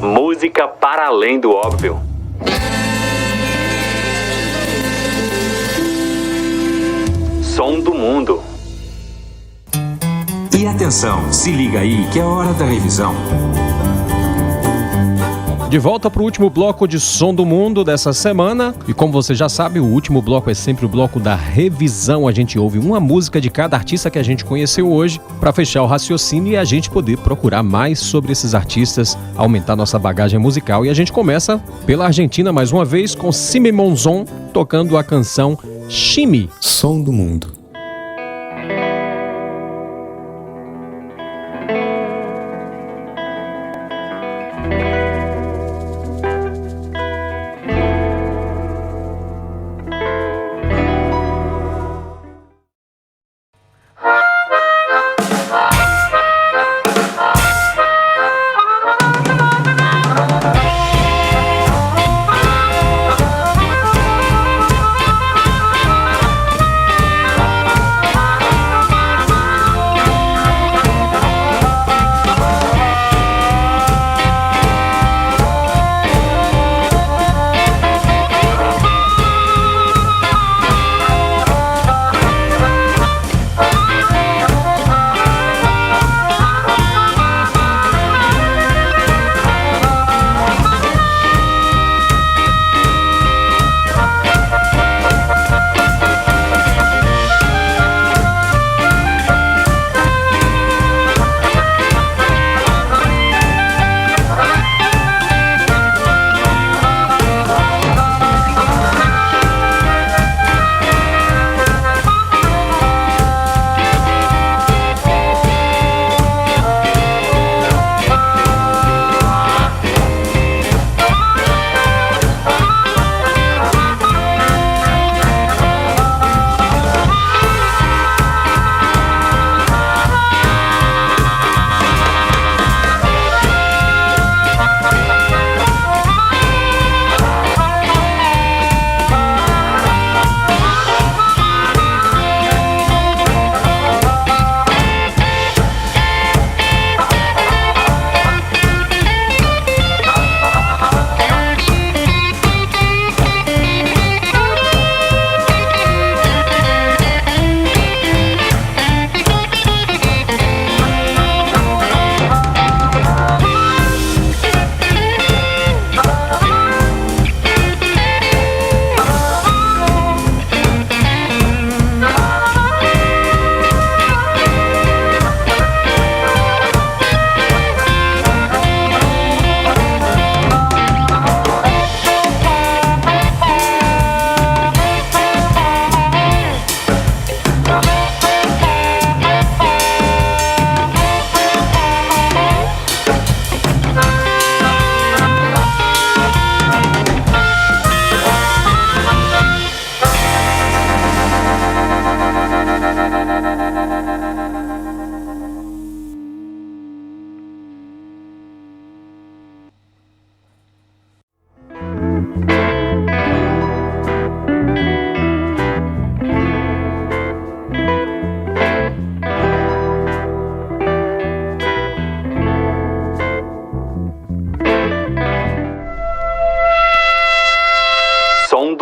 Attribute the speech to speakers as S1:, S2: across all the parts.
S1: Música para além do óbvio. Som do mundo.
S2: E atenção, se liga aí que é hora da revisão.
S3: De volta para o último bloco de Som do Mundo dessa semana. E como você já sabe, o último bloco é sempre o bloco da revisão. A gente ouve uma música de cada artista que a gente conheceu hoje para fechar o raciocínio e a gente poder procurar mais sobre esses artistas, aumentar nossa bagagem musical. E a gente começa pela Argentina mais uma vez com Sime Monzon tocando a canção Shimmy.
S4: Som do Mundo.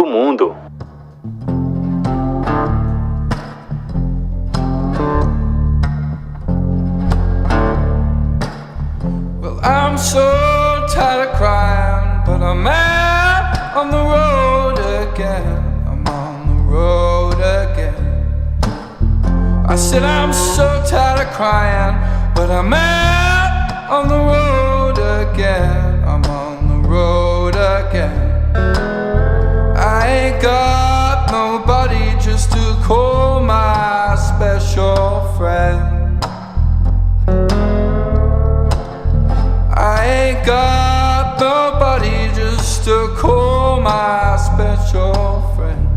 S1: Mundo.
S5: Well, I'm so tired of crying, but I'm out on the road again. I'm on the road again. I said I'm so tired of crying, but I'm out on the road again. I'm on the road again. I ain't got nobody just to call my special friend. I ain't got nobody just to call my special friend.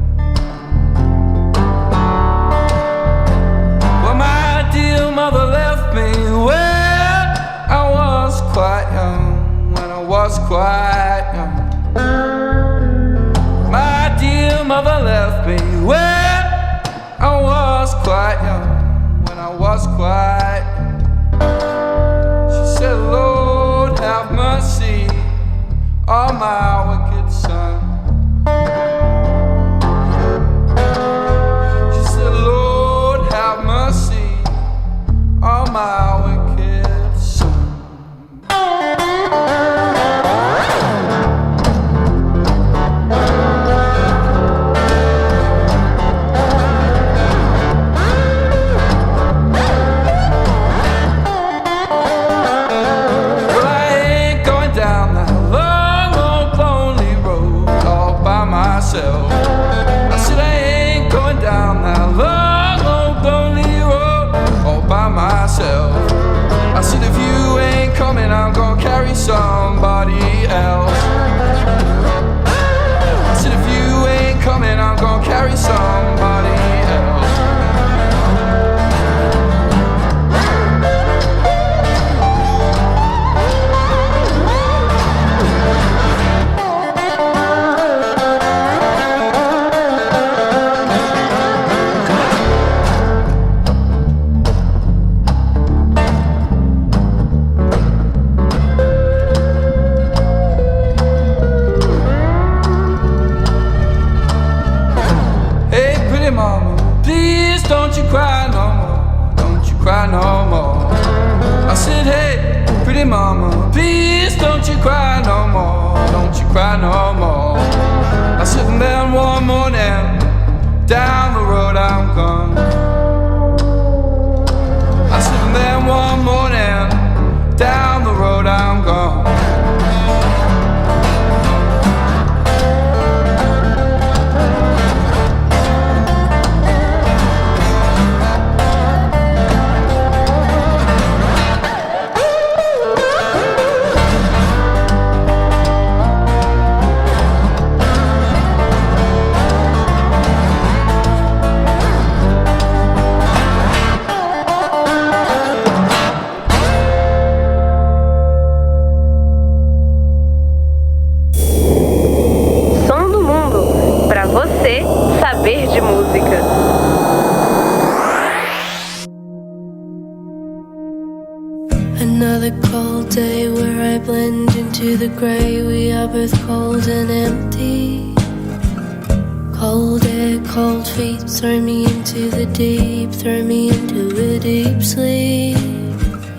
S5: Well, my dear mother left me when I was quite young, when I was quite young. My dear mother left me when I was quite young, when I was quite young. She said, Lord, have mercy my wicked son. She said, Lord, have mercy on my wicked son. I said I ain't going down that long, old lonely road all by myself. I said if you ain't coming, I'm gonna carry somebody else. I said if you ain't coming, I'm gonna carry somebody else. Cry no more, don't you cry no more. I said, hey, pretty mama, please don't you cry no more, don't you cry no more. I said, and then one morning, down the road I'm gone. I said, and then one morning, down the road I'm gone.
S4: Another cold day where I blend into the grey. We are both cold and empty. Cold air, cold feet, throw me into the deep, throw me into a deep sleep.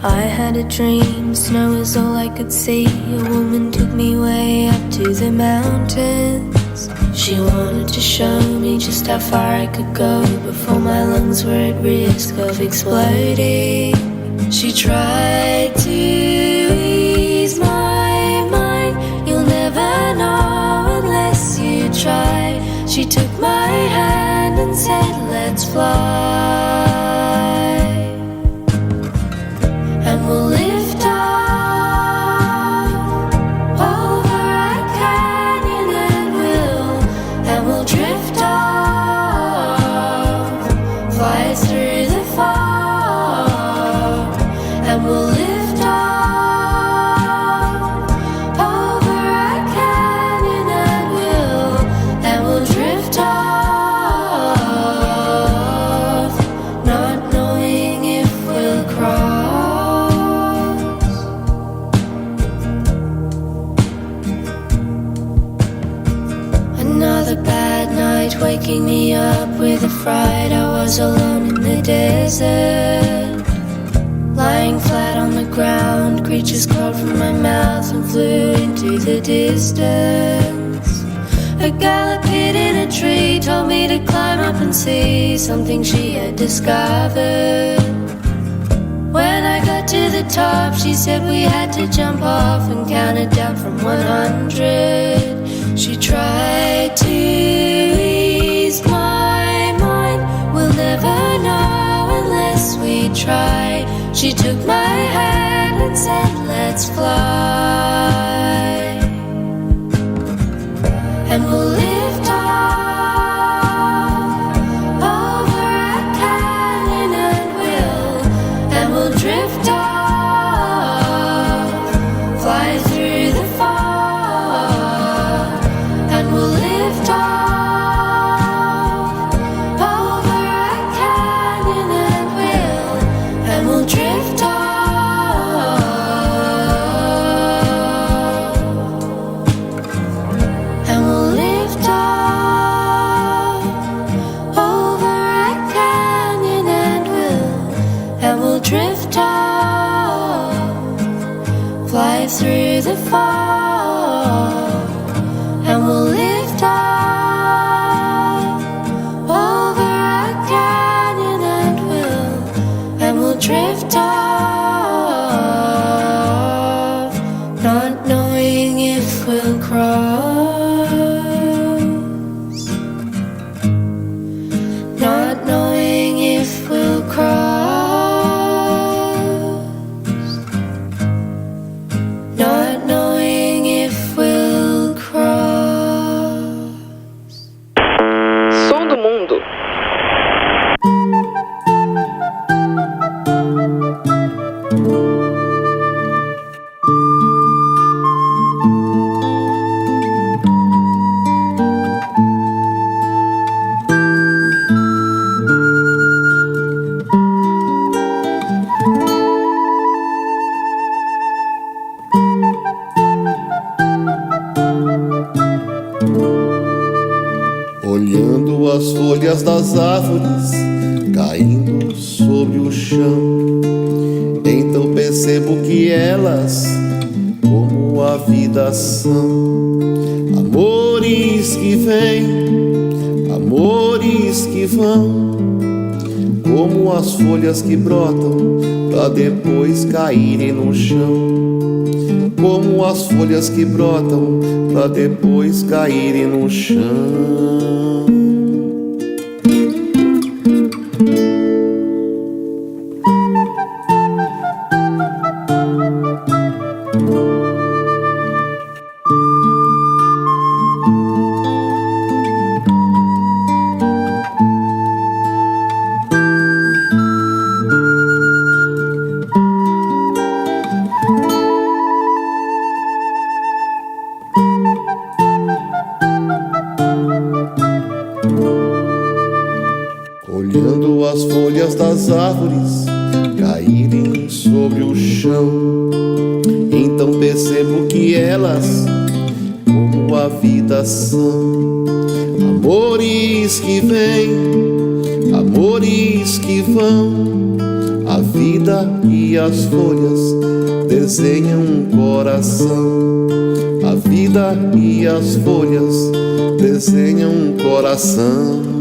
S4: I had a dream, snow is all I could see. A woman took me way up to the mountains. She wanted to show me just how far I could go before my lungs were at risk of exploding. She tried to ease my mind. You'll never know unless you try. She took my hand and said, let's fly. And we'll lift off over a canyon and we'll drift off, fly through the fog, and we'll lift off over a canyon and we'll drift off, not knowing if we'll cross. Another bad night waking me up with a fright. I was alone in the desert, lying flat on the ground. Creatures crawled from my mouth and flew into the distance. A gal appeared in a tree, told me to climb up and see something she had discovered. When I got to the top, she said we had to jump off and counted down from 100. She tried to ease my mind. We'll never know unless we try. She took my hand and said, let's fly. And we'll lift off over a canyon and we'll drift off, fly through the fog, and we'll lift off over a canyon and we'll drift off, fly through the fog, and we'll lift up over a canyon, and we'll drift off, not knowing if we'll cross, not knowing if we'll cross, not knowing if we'll cross.
S6: Som do Mundo.
S7: Olhando as folhas das árvores caindo sobre o chão, então percebo que elas, como a vida, são amores que vêm, amores que vão, como as folhas que brotam pra depois caírem no chão, como as folhas que brotam pra depois caírem no chão. Olhando as folhas das árvores caírem sobre o chão, então percebo que elas, como a vida, são amores que vêm, amores que vão. A vida e as folhas desenham um coração, a vida e as folhas desenham um coração.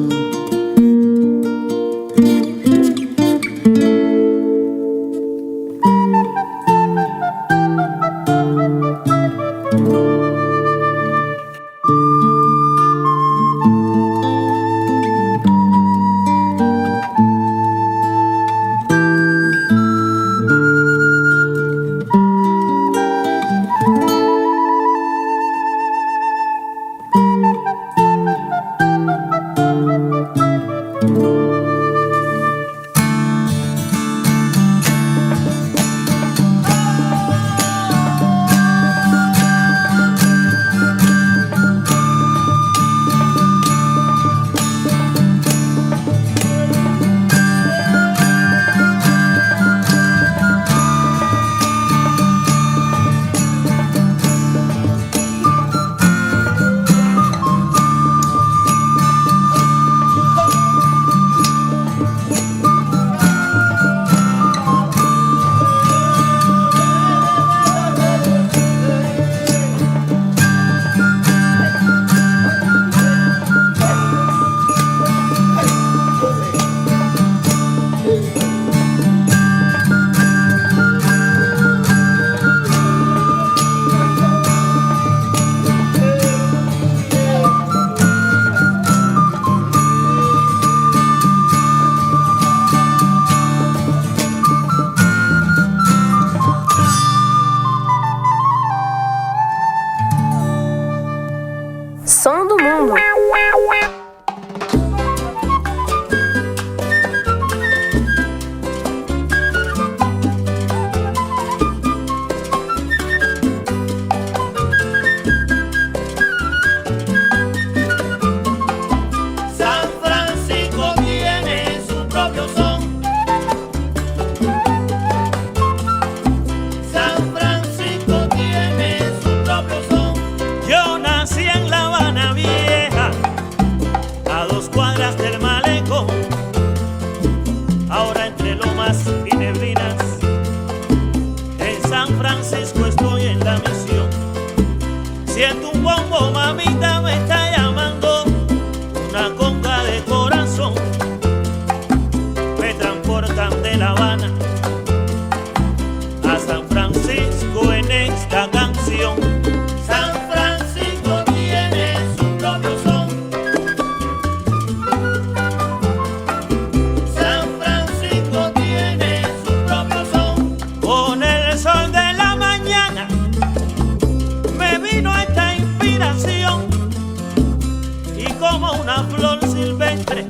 S6: una flor silvestre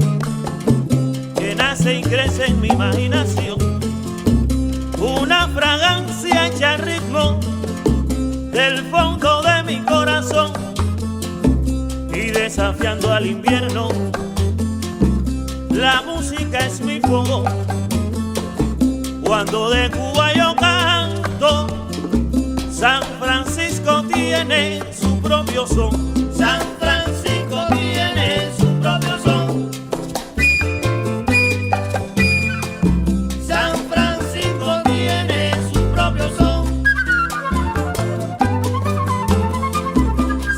S6: que nace y crece en mi imaginación, una fragancia hecha ritmo del fondo de mi corazón, y desafiando al invierno, la música es mi fuego. Cuando de Cuba yo canto, San Francisco tiene su propio son. San Francisco tiene su propio son. San Francisco tiene su propio son.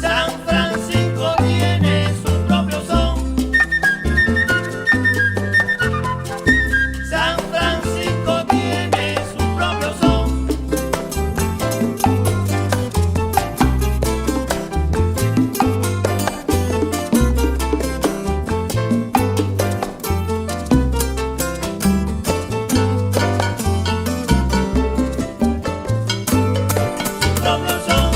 S6: San Francisco tiene su propio son. San Francisco tiene su propio son. Propio son.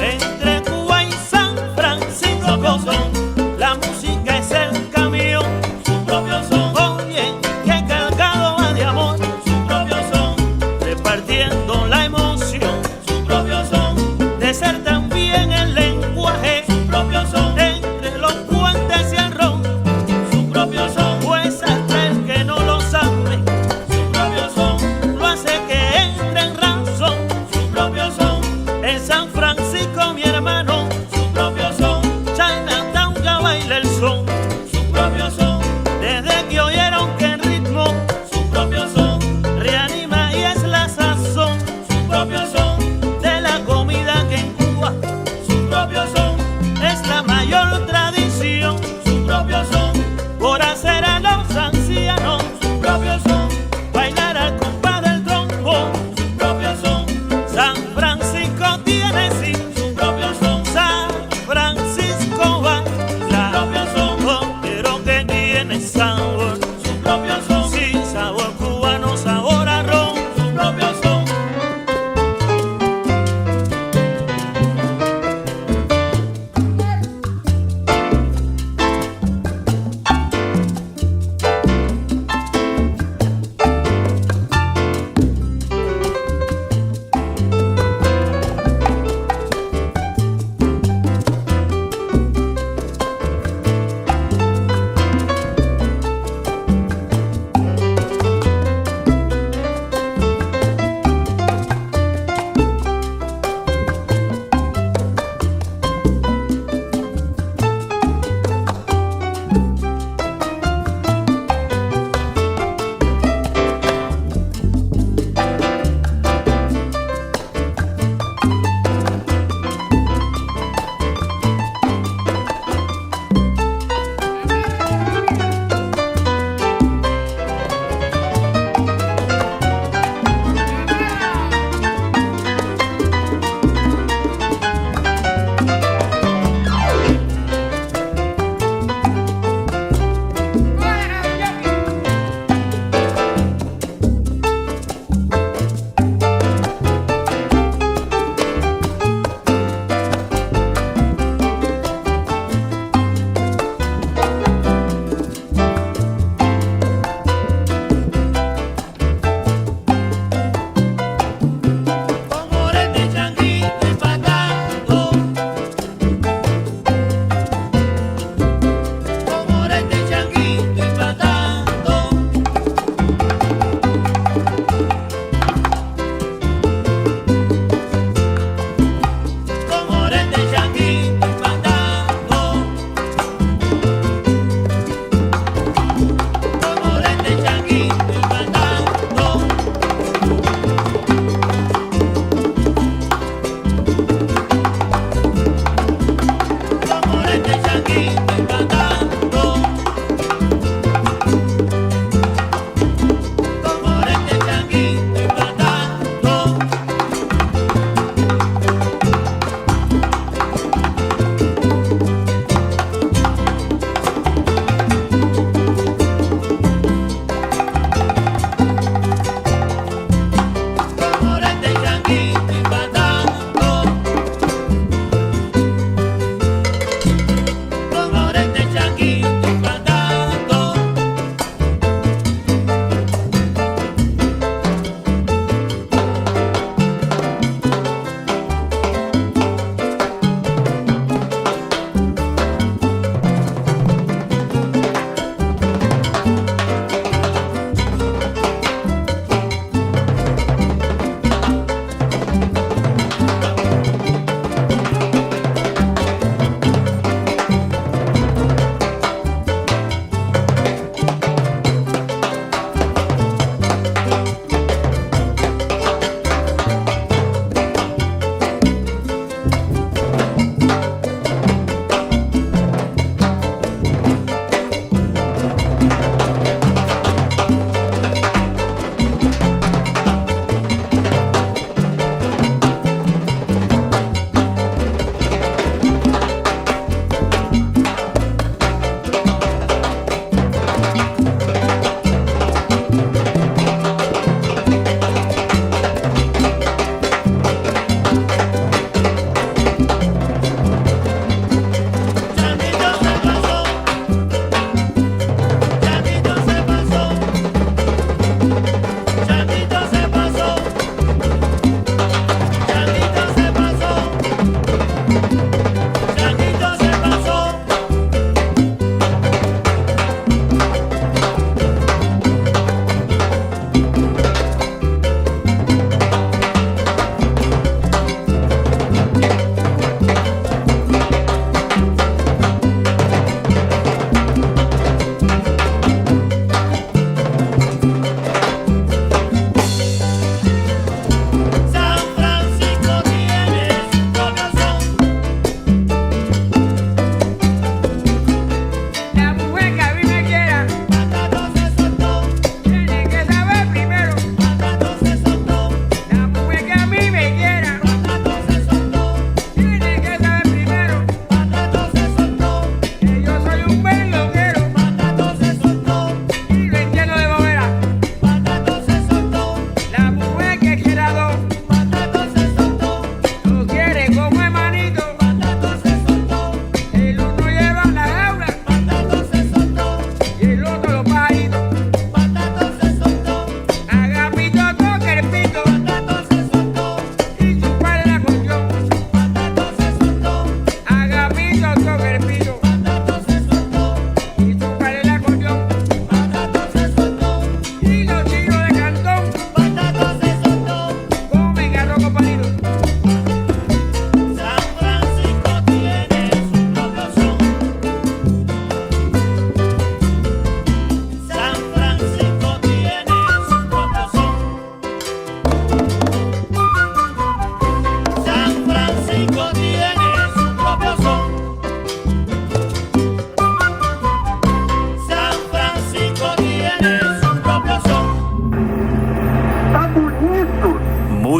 S6: Entre Cuba y San Francisco son. La música es el camión, su propio son. Oye, que cargado va de amor, su propio son. Repartiendo la emoción, su propio son. De ser también el lenguaje, su propio son. Entre los puentes y el ron, su propio son. Pues hasta el que no lo sabe, su propio son. Lo hace que entre en razón, su propio son. En San Francisco, mi hermano, su propio son. Chinatown ya baila el son, su propio son. Desde que oyeron que el ritmo, su propio son, reanima y es la sazón, su propio son. De la comida que en Cuba, su propio son, es la mayor tradición, su propio son. Por hacer a los ancianos, su propio son. Bailar al compás del trompo, su propio son. San Francisco tiene sí su propio son.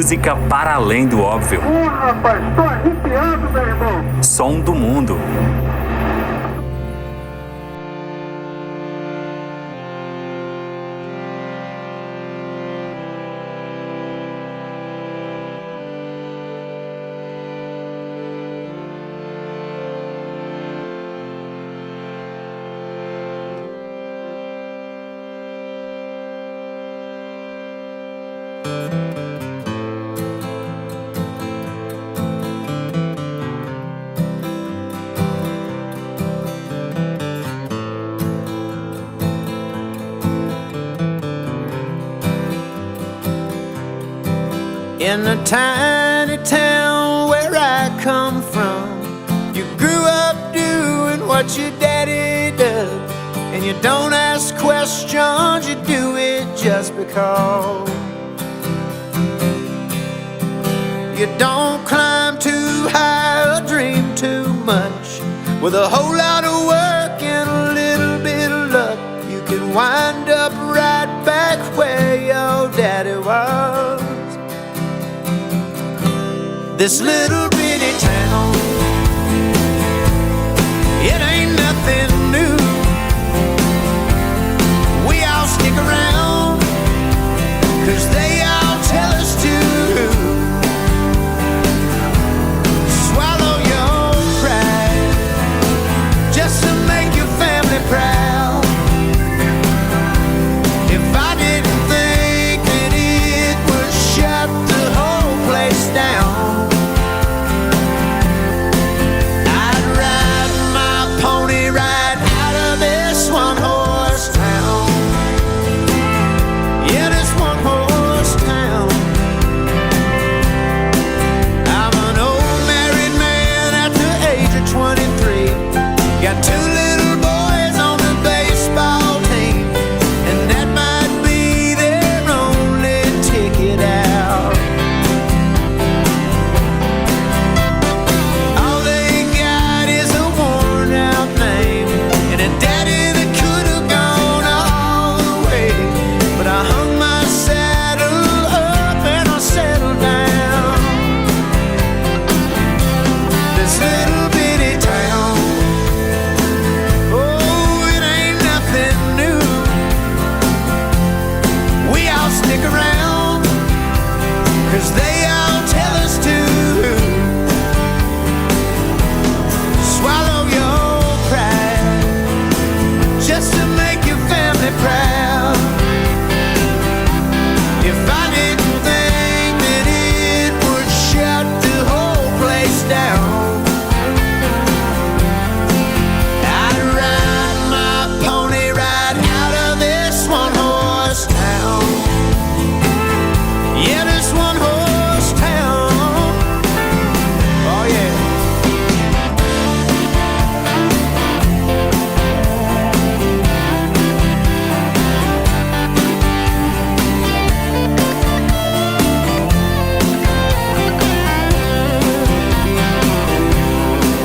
S1: Música para além do óbvio.
S8: Rapaz, tô arrepiado, meu irmão.
S1: Som do mundo.
S9: In the tiny town where I come from, you grew up doing what your daddy does, and you don't ask questions, you do it just because. You don't climb too high or dream too much. With a whole lot of work and a little bit of luck, you can wind up right back where your daddy was. This little bitty town, it ain't nothing new. We all stick around 'cause they all tell us to. Swallow your pride just to make your family proud. If I didn't think that it would shut the whole place down,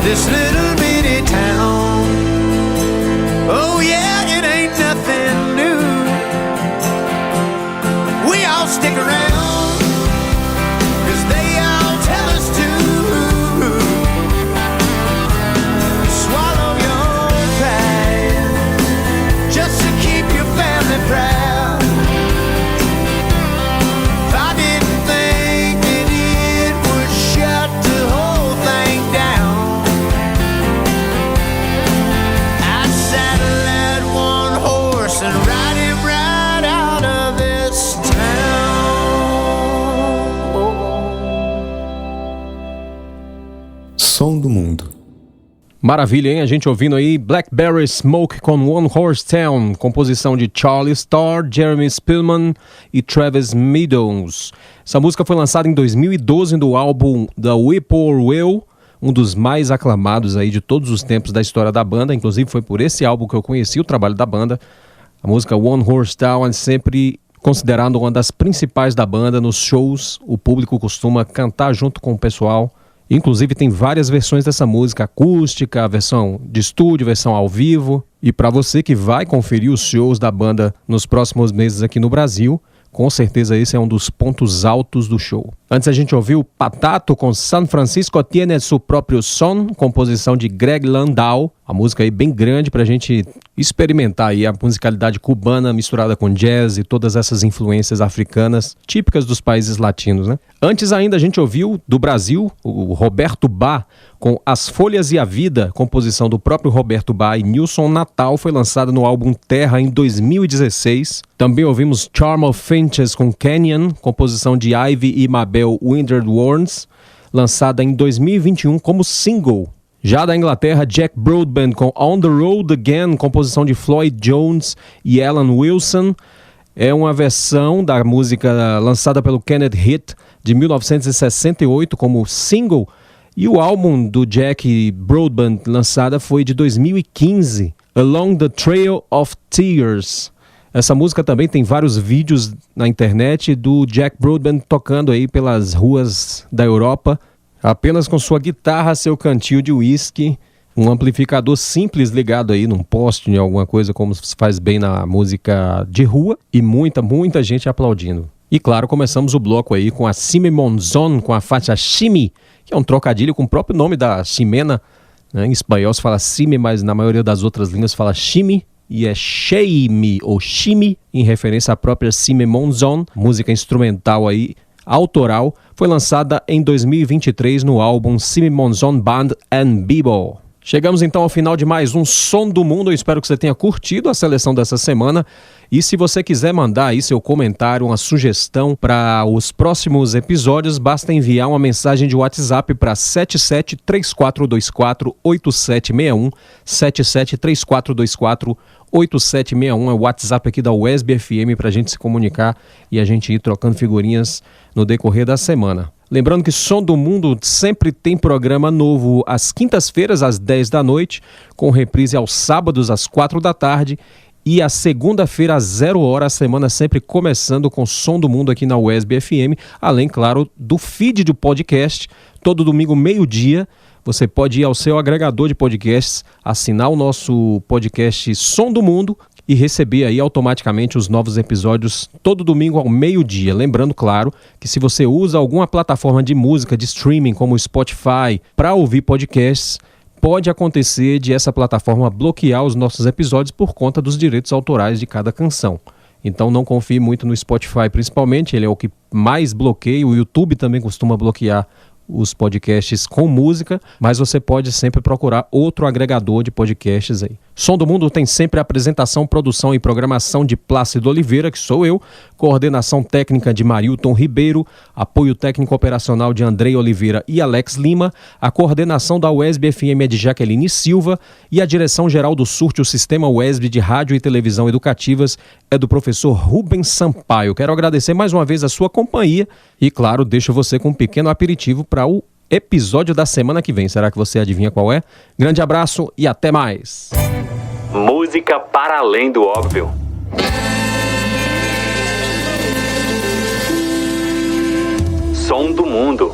S9: this little bitty town, oh yeah, it ain't nothing new. We all stick around 'cause they all tell us to. Swallow your pride just to keep your family proud. If I didn't think that it would shut the whole thing down, and ride him right out of this town.
S10: Som do mundo.
S3: Maravilha, hein? A gente ouvindo aí Blackberry Smoke com One Horse Town, composição de Charlie Starr, Jeremy Spillman e Travis Meadows. Essa música foi lançada em 2012 do álbum The Whippoorwill, um dos mais aclamados aí de todos os tempos da história da banda. Inclusive foi por esse álbum que eu conheci o trabalho da banda. A música One Horse Town é sempre considerada uma das principais da banda. Nos shows, o público costuma cantar junto com o pessoal. Inclusive tem várias versões dessa música, acústica, a versão de estúdio, versão ao vivo. E para você que vai conferir os shows da banda nos próximos meses aqui no Brasil, com certeza esse é um dos pontos altos do show. Antes a gente ouviu Patato com San Francisco Tiene Su Próprio Son, composição de Greg Landau. A música aí bem grande pra gente experimentar aí a musicalidade cubana misturada com jazz e todas essas influências africanas típicas dos países latinos, né? Antes ainda a gente ouviu do Brasil o Roberto Bá com As Folhas e a Vida, composição do próprio Roberto Bá e Nilson Natal, foi lançada no álbum Terra em 2016. Também ouvimos Charm of Finches com Canyon, composição de Ivy e Mabel Windward Warnes, lançada em 2021 como single. Já da Inglaterra, Jack Broadbent com On the Road Again, composição de Floyd Jones e Alan Wilson. É uma versão da música lançada pelo Kenneth Heath de 1968 como single. E o álbum do Jack Broadbent lançada foi de 2015, Along the Trail of Tears. Essa música também tem vários vídeos na internet do Jack Broadbent tocando aí pelas ruas da Europa, apenas com sua guitarra, seu cantil de whisky, um amplificador simples ligado aí num poste, em alguma coisa como se faz bem na música de rua, e muita gente aplaudindo. E claro, começamos o bloco aí com a Sime Monzon, com a faixa Shimi, que é um trocadilho com o próprio nome da Ximena, né? Em espanhol se fala Sime, mas na maioria das outras línguas se fala Shimi, e é Sheimi ou Shimi, em referência à própria Sime Monzon, música instrumental aí, autoral, foi lançada em 2023 no álbum Sime Monzon Band and Bebo. Chegamos então ao final de mais um Som do Mundo. Eu espero que você tenha curtido a seleção dessa semana. E se você quiser mandar aí seu comentário, uma sugestão para os próximos episódios, basta enviar uma mensagem de WhatsApp para 7734248761, 7734248761 é o WhatsApp aqui da UESB FM para a gente se comunicar e a gente ir trocando figurinhas no decorrer da semana. Lembrando que Som do Mundo sempre tem programa novo às quintas-feiras, às 10 da noite, com reprise aos sábados, às 4 da tarde, e a segunda-feira, às 0 horas, a semana sempre começando com Som do Mundo aqui na UESB FM, além, claro, do feed do podcast, todo domingo, meio-dia. Você pode ir ao seu agregador de podcasts, assinar o nosso podcast Som do Mundo e receber aí automaticamente os novos episódios todo domingo ao meio-dia. Lembrando, claro, que se você usa alguma plataforma de música, de streaming, como o Spotify, para ouvir podcasts, pode acontecer de essa plataforma bloquear os nossos episódios por conta dos direitos autorais de cada canção. Então não confie muito no Spotify, principalmente, ele é o que mais bloqueia. O YouTube também costuma bloquear os podcasts com música, mas você pode sempre procurar outro agregador de podcasts aí. Som do Mundo tem sempre apresentação, produção e programação de Plácido Oliveira, que sou eu, coordenação técnica de Marilton Ribeiro, apoio técnico operacional de Andrei Oliveira e Alex Lima, a coordenação da UESB FM é de Jaqueline Silva e a direção geral do SURT, o Sistema UESB de Rádio e Televisão Educativas, é do professor Rubens Sampaio. Quero agradecer mais uma vez a sua companhia e, claro, deixo você com um pequeno aperitivo para o episódio da semana que vem. Será que você adivinha qual é? Grande abraço e até mais!
S1: Música para além do óbvio. Som do Mundo.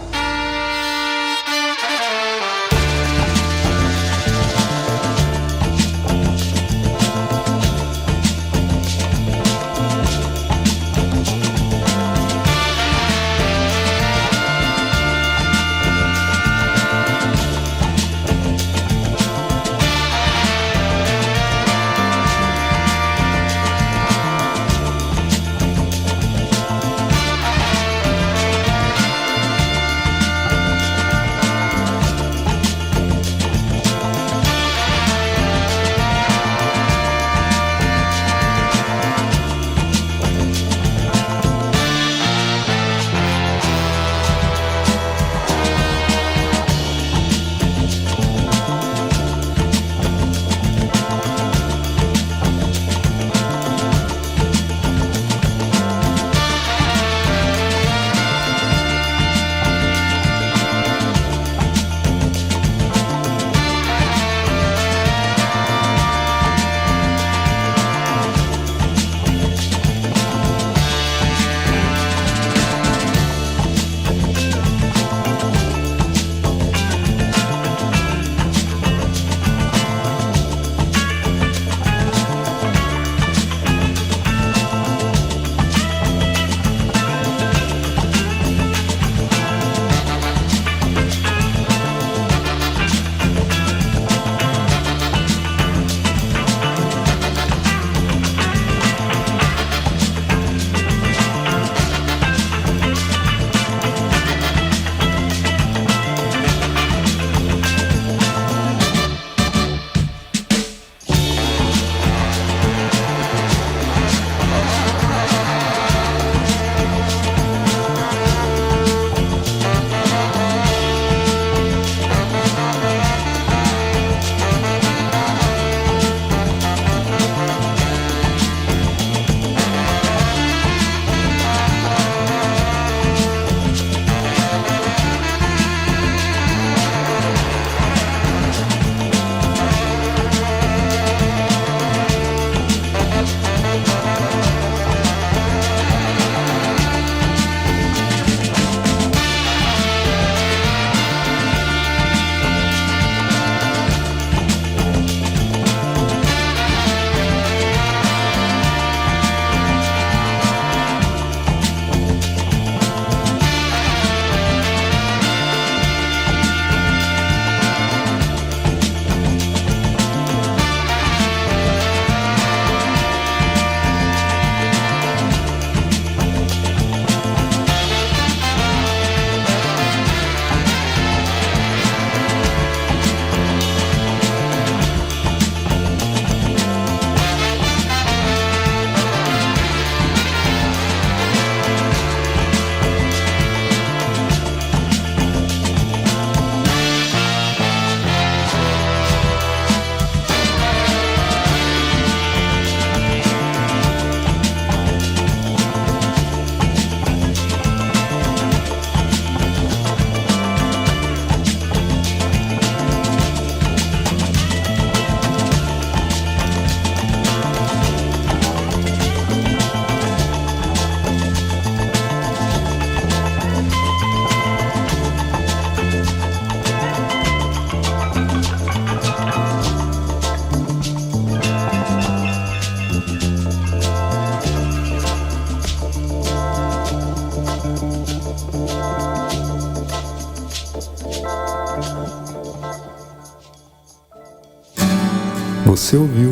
S10: Você ouviu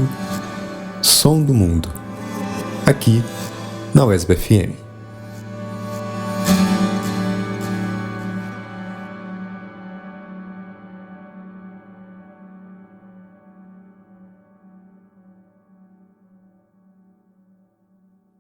S10: Som do Mundo, aqui na USB FM.